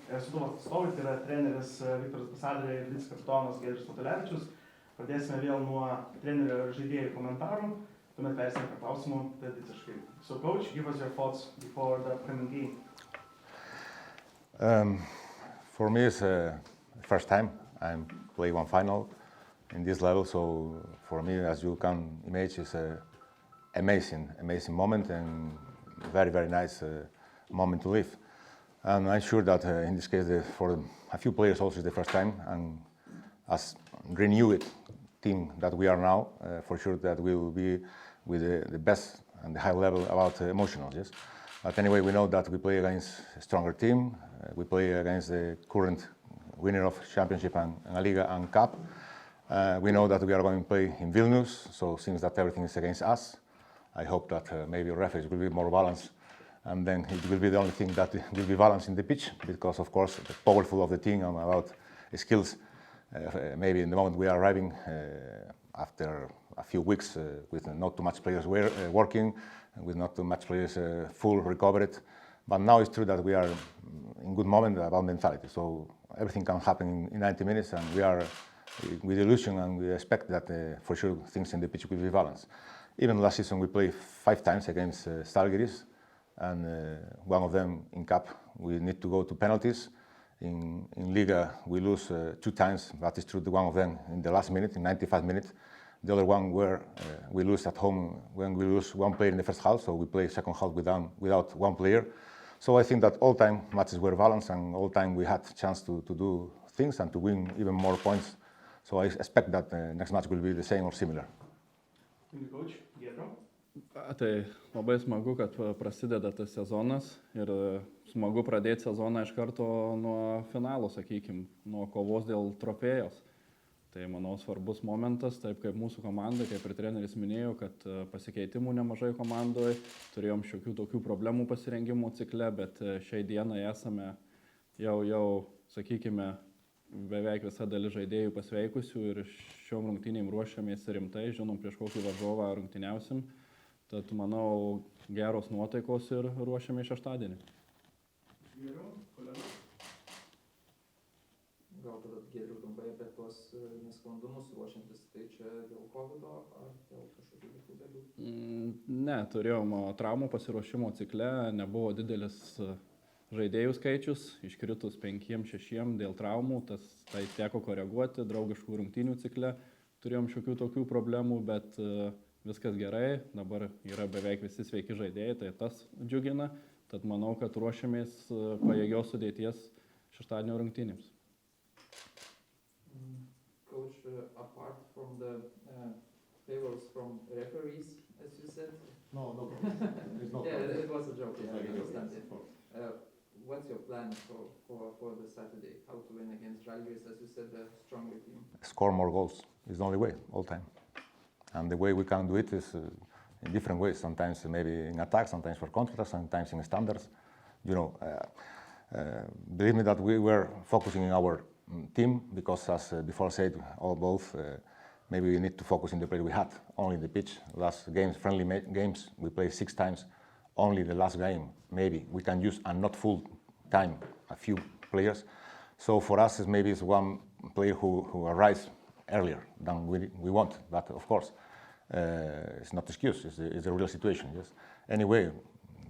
Sūduvos atstovai, tai yra treneris Viktoras Basadrė ir vicekapitonas Turėsime. Pradėsime vėl nuo trenerio ir žaidėjų komentarų, tuomet persime prie klausimų tradiciškai. So coach, give us your thoughts before the upcoming game. For me, it's the first time I'm playing one final in this level, so for me, as you can imagine, it's an amazing moment and very, very nice moment to live. And I'm sure that in this case, for a few players also, it's the first time, and as renewed team that we are now, for sure that we will be with the best and the high level about emotional, yes. But anyway, we know that we play against a stronger team. We play against the current winner of championship and Liga and Cup. We know that we are going to play in Vilnius, so seems that everything is against us. I hope that maybe referees will be more balanced, and then it will be the only thing that will be balanced in the pitch, because of course the powerful of the team and about skills. Maybe in the moment we are arriving after a few weeks with not too much players working, with not too much players full recovered. But now it's true that we are in good moment about mentality. So everything can happen in 90 minutes, and we are with illusion, and we expect that for sure things in the pitch will be balanced. Even last season we played 5 times against Žalgiris, and one of them in Cup we need to go to penalties. In Liga we lose 2 times, but it's true that one of them in the last minute, in 95 minutes. The other one where we lose at home when we lose one player in the first half, so we play second half without one player. So I think that all time matches were balanced, and all time we had chance to do things and to win even more points. So I expect that next match will be the same or similar. Coach, Tai labai smagu, kad prasideda tas sezonas ir smagu pradėti sezoną iš karto nuo finalo, sakykime, nuo kovos dėl trofėjos. Tai manau svarbus momentas, taip kaip mūsų komandai, kaip ir treneris minėjo, kad pasikeitimų nemažai komandoje, turėjom šiokių tokių problemų pasirengimo cikle, bet šiai dienai esame jau sakykime, beveik visa dalis žaidėjų pasveikusių ir šiom rungtynėm ruošiamės rimtai, žinom prieš kokį varžovą rungtyniausim. Tad manau geros nuotaikos ir ruošiamės šeštadienį. Gal tada Giedriau trumpai apie tuos nesklandumus ruošiantis, tai čia dėl COVID-o ar dėl kažkokių kitų dalykų? Ne, turėjom traumų pasiruošimo cikle, nebuvo didelis žaidėjų skaičius, iškritus 5-6 dėl traumų, tai teko koreguoti draugiškų rungtynių cikle. Turėjom šiokių tokių problemų, bet viskas gerai, dabar yra beveik visi sveiki žaidėjai, tai tas džiugina, tad manau, kad ruošiamės pajėgios sudėties šeštadienio rungtynėms. Coach, apart from the favors from referees, as you said. No. Yeah, it was a joke. Yeah, I understand it. What's your plan for the Saturday? How to win against Žalgiris, as you said, a stronger team? Score more goals is the only way, all time. And the way we can do it is in different ways. Sometimes maybe in attack, sometimes for counter-attack, sometimes in standards. Believe me that we were focusing in our team, because as before said, maybe we need to focus in the play we had, only in the pitch. Last games, friendly games, we played 6 times, only the last game, maybe we can use, and not full time, a few players. So for us, maybe it's one player who arrives earlier than we want, but of course, it's not an excuse, it's a real situation, yes. Anyway,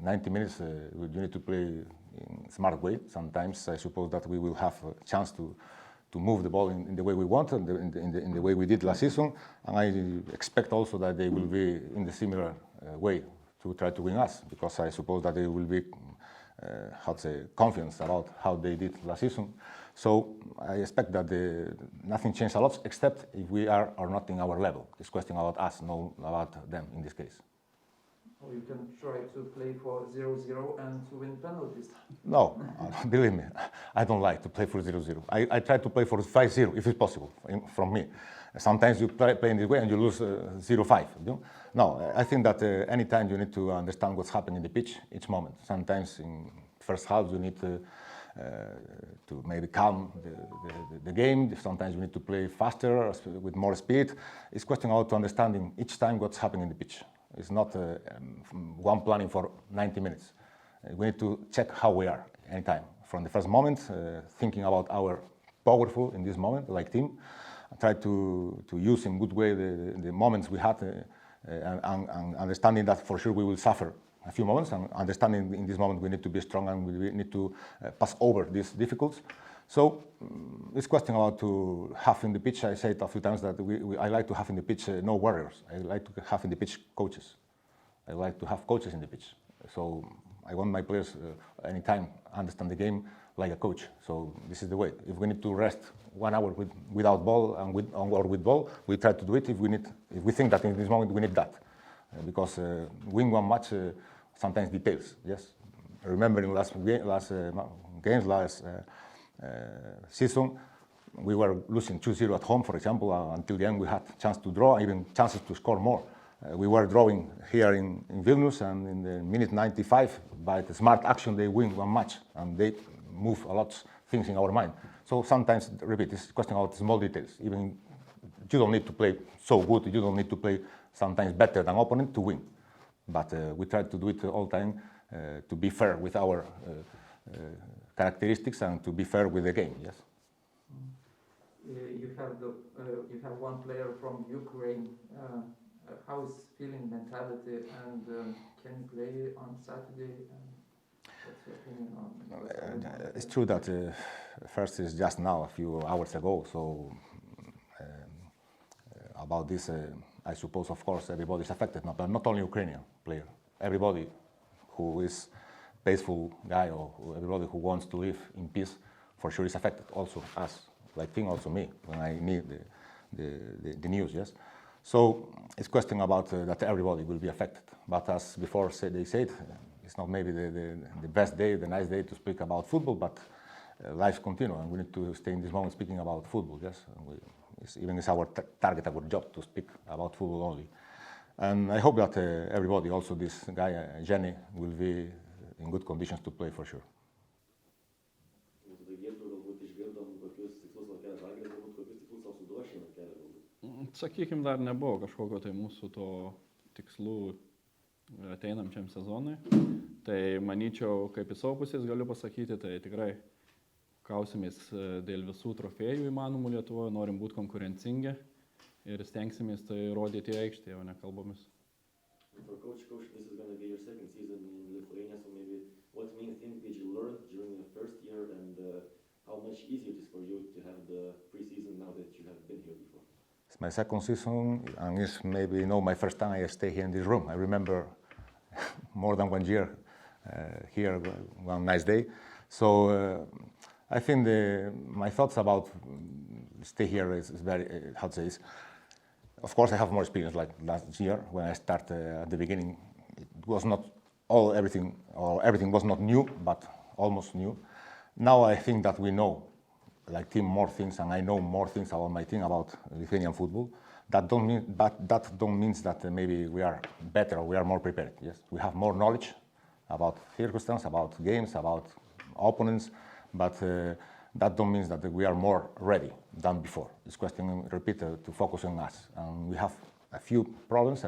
90 minutes, you need to play in a smart way. Sometimes I suppose that we will have a chance to move the ball in the way we want, in the way we did last season, and I expect also that they will be in the similar way to try to win us, because I suppose that they will be confident about how they did last season. So I expect that nothing changed a lot, except if we are not in our level. It's a question about us, not about them in this case. Or you can try to play for 0-0 and to win penalties. No, believe me, I don't like to play for 0-0. I try to play for 5-0 if it's possible from me. Sometimes you play in this way and you lose 0-5. No, I think that anytime you need to understand what's happening in the pitch each moment. Sometimes in first half you need to maybe calm the game. Sometimes you need to play faster with more speed. It's a question of understanding each time what's happening in the pitch. It's not one planning for 90 minutes. We need to check how we are anytime. from the first moment, thinking about our powerful in this moment, like team. I tried to use in good way the moments we had and understanding that for sure we will suffer a few moments, and understanding in this moment we need to be strong and we need to pass over these difficulties. So it's question about to have in the pitch, I said a few times that I like to have in the pitch no warriors. I like to have in the pitch coaches. I like to have coaches in the pitch. So I want my players anytime understand the game like a coach. So this is the way. If we need to rest 1 hour without ball and or with ball, we try to do it. If we think that in this moment we need that, because win one match sometimes details. Yes, remembering last season, we were losing 2-0 at home, for example. Until the end, we had chance to draw, even chances to score more. We were drawing here in Vilnius, and in the minute 95, by the smart action, they win one match, and they move a lot of things in our mind. So sometimes, repeat, it's a question about small details. Even you don't need to play so good, you don't need to play sometimes better than opponent to win. But we try to do it all the time to be fair with our characteristics and to be fair with the game. Yes. You have one player from Ukraine. How is feeling mentality, and can you play on Saturday? What's your opinion on? It's true that first is just now, a few hours ago. So about this, I suppose, of course, everybody is affected, but not only Ukrainian player. Everybody who is peaceful guy or everybody who wants to live in peace, for sure is affected. Also us, I think also me, when I need the news. Yes. So it's question about that everybody will be affected. But as before they said, it's not maybe the best day, the nice day to speak about football, but life continues, and we need to stay in this moment speaking about football. Yes. It's our target, our job to speak about football only. And I hope that everybody, also this guy, Jenny, will be in good conditions to play for sure. Sakykim, dar nebuvo kažkokio tai mūsų to tikslų ateinamčiam sezonui. Tai manyčiau, kaip į savo pusės galiu pasakyti, tai tikrai kausimės dėl visų trofėjų įmanomų Lietuvoje, norim būti konkurencingi ir stengsimės tai rodyti aikštėje, o ne kalbomis. For coach, this is going to be your second season in Lithuania, so maybe what main things did you learn during the first year, and how much easier it is for you to have the pre-season now that you have been here before? It's my second season, and it's maybe my first time I stay here in this room. I remember more than 1 year here, one nice day. So I think my thoughts about stay here is very, how to say is, of course I have more experience like last year when I started at the beginning. It was not everything was not new, but almost new. Now I think that we know, like team, more things, and I know more things about my team, about Lithuanian football. That don't mean that maybe we are better or we are more prepared. Yes, we have more knowledge about circumstances, about games, about opponents, but that don't mean that we are more ready than before. It's question, repeat, to focus on us. And we have a few problems.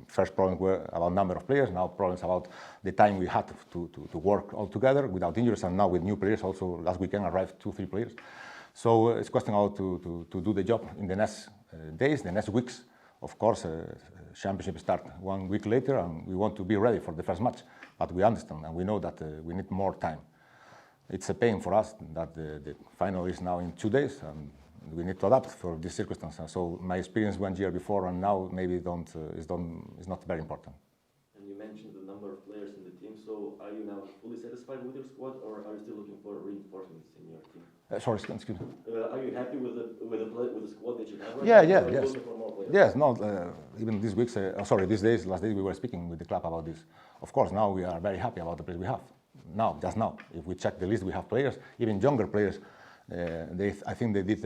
First problems were about number of players. Now problems about the time we had to work all together without injuries, and now with new players. Also last weekend arrived 2-3 players. So it's question how to do the job in the next days, the next weeks. Of course, championship start 1 week later, and we want to be ready for the first match. But we understand and we know that we need more time. It's a pain for us that the final is now in 2 days, and we need to adapt for this circumstance. So my experience 1 year before and now maybe is not very important. And you mentioned the number of players in the team. So are you now fully satisfied with your squad, or are you still looking for reinforcements in your team? Sorry, excuse me. Are you happy with the squad that you have right Yeah, now? yeah, or are you yes. looking for more players? Yes, no, even these weeks, last days we were speaking with the club about this. Of course, now we are very happy about the players we have. Just now, if we check the list, we have players, even younger players. I think they did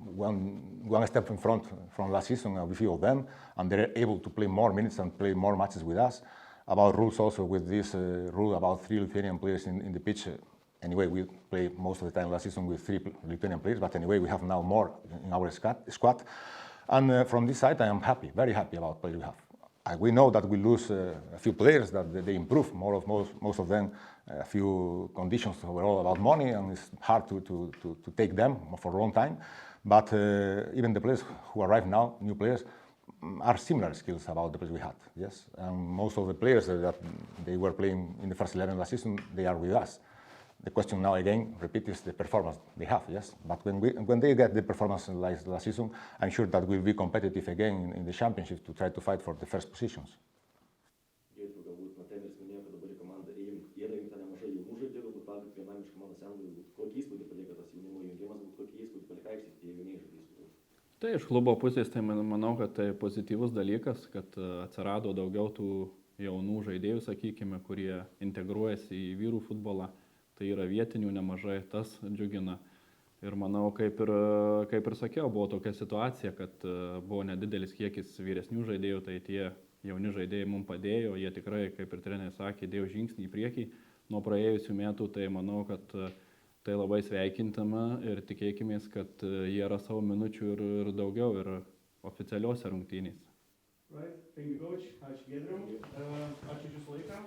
one step in front from last season, a few of them, and they're able to play more minutes and play more matches with us. About rules also, with this rule about 3 Lithuanian players in the pitch. Anyway, we play most of the time last season with 3 Lithuanian players, but anyway, we have now more in our squad. And from this side, I am happy, very happy about players we have. We know that we lose a few players, that they improve, most of them, a few conditions were all about money, and it's hard to take them for a long time. But even the players who arrive now, new players, are similar skills about the players we had, yes? And most of the players that they were playing in the first 11 last season, they are with us. The question now again, repeat, is the performance they have, yes? But when they get the performance like last season, I'm sure that we'll be competitive again in the championship to try to fight for the first positions. Giedrius, galbūt treneris minėjo, kad dabar į komandą yra įjungta nemažai jaunų žaidėjų, galbūt vakar vienam iš komandos senbuvių, kokį įspūdį palieka tas jaunimo jungimas, kokį įspūdį palieka aikštėje tie jaunieji žaidėjai? Tai iš klubo pusės, tai manau, kad tai pozityvus dalykas, kad atsirado daugiau tų jaunų žaidėjų, sakykime, kurie integruojasi į vyrų futbolą. Tai yra vietinių nemažai, tas džiugina. Ir manau, kaip ir sakiau, buvo tokia situacija, kad buvo nedidelis kiekis vyresnių žaidėjų, tai tie jauni žaidėjai mums padėjo, jie tikrai, kaip ir treneris sakė, dėjo žingsnį į priekį nuo praėjusių metų, tai manau, kad tai labai sveikintama ir tikėkimės, kad jie ras savo minučių ir daugiau ir oficialiuose rungtynėse. Right, thank you, coach. Ačiū Giedriau. Ačiū už jūsų laiką.